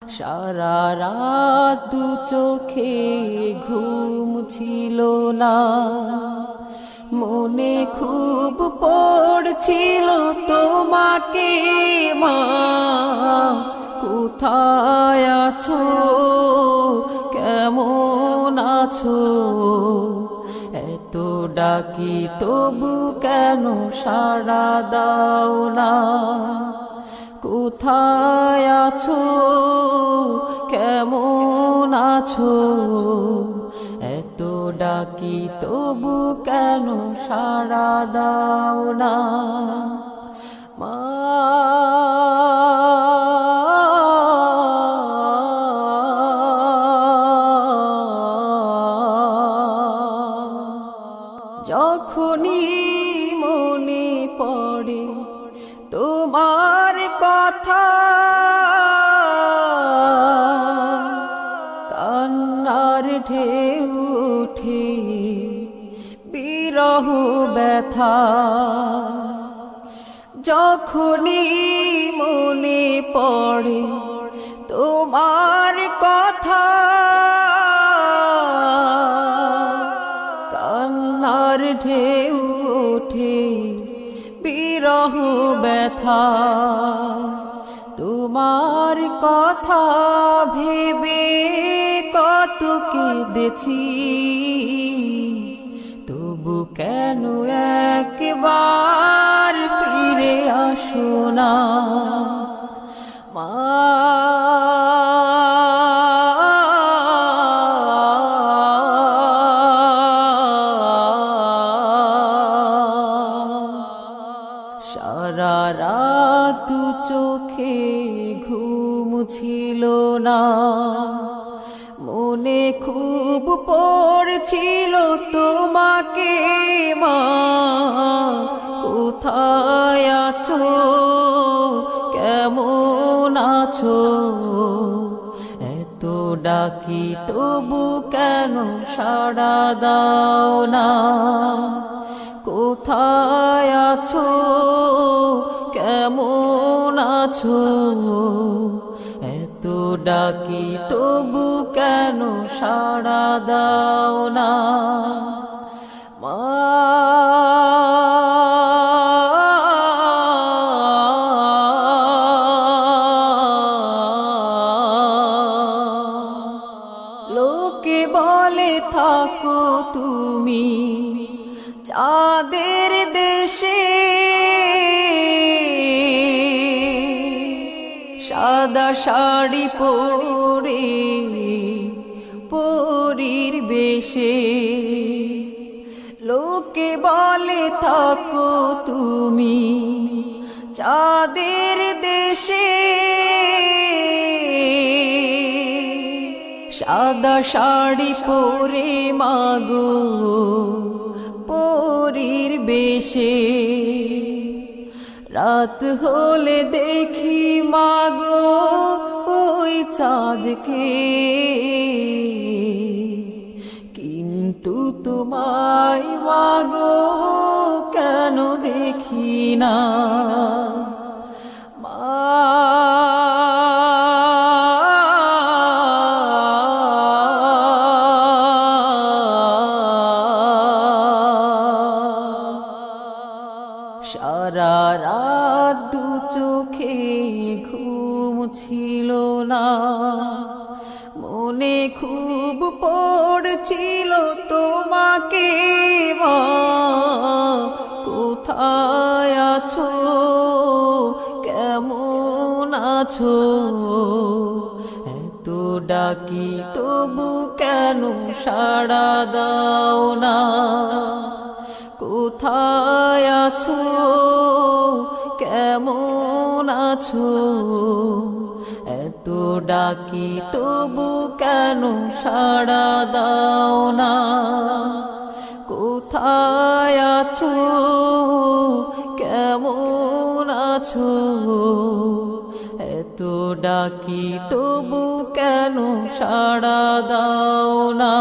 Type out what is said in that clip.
সারা রাত দু চোখে ঘুম ছিল না, মনে খুব পড়ছিল তোমাকে মা। কোথায় আছো, কেমন আছো, এত ডাকি তবু কেন সাড়া দাও না। কোথায় আছো, কেমন আছো, এত ডাকি তবু কেন সাড়া দাও না মা। যখনই মনে পড়ে তোমার কথা, কান্নার ঢেউ ওঠে বিরহ ব্যথা। যখনই মনে পড়ে তোমার কথা, কান্নার ঢেউ ওঠে বিরহ ব্যথা। তোমার কথা ভেবে কত কেঁদেছি, তবু কেন একবার ফিরে আসো না মা। সারা রাত দু চোখে ঘুম ছিল না, মনে খুব পড়ছিল তোমাকে মা। কোথায় আছো, কেমন আছো, এত ডাকি তবু কেন সাড়া দাও না। কোথায় আছো, কেমন আছো, এত ডাকি তবু কেন সাড়া দাও না মা। লোকে বলে থাকো তুমি চাঁদের দেশে, সাদা শাড়ি পরে পরীর বেশে। লোকে বলে থাকো তুমি চাঁদের দেশে, সাদা শাড়ি পরে মাগো পরীর বেশে। রাত হলে দেখি মাগো ওই চাঁদকে, কিন্তু তোমায় মাগো কেন দেখি না মা। সারা রাত দু চোখে ঘুম ছিল না, মনে খুব পড়ছিল তোমাকে মা। কোথায় আছো, কেমন আছো, এত ডাকি তবু কেন সাড়া দাও না। কোথায় আছো, কেমন আছো, এত ডাকি তবু কেন সাড়া দাও না। কোথায় আছো, কেমন আছো, এত ডাকি তবু কেন সাড়া দাও না।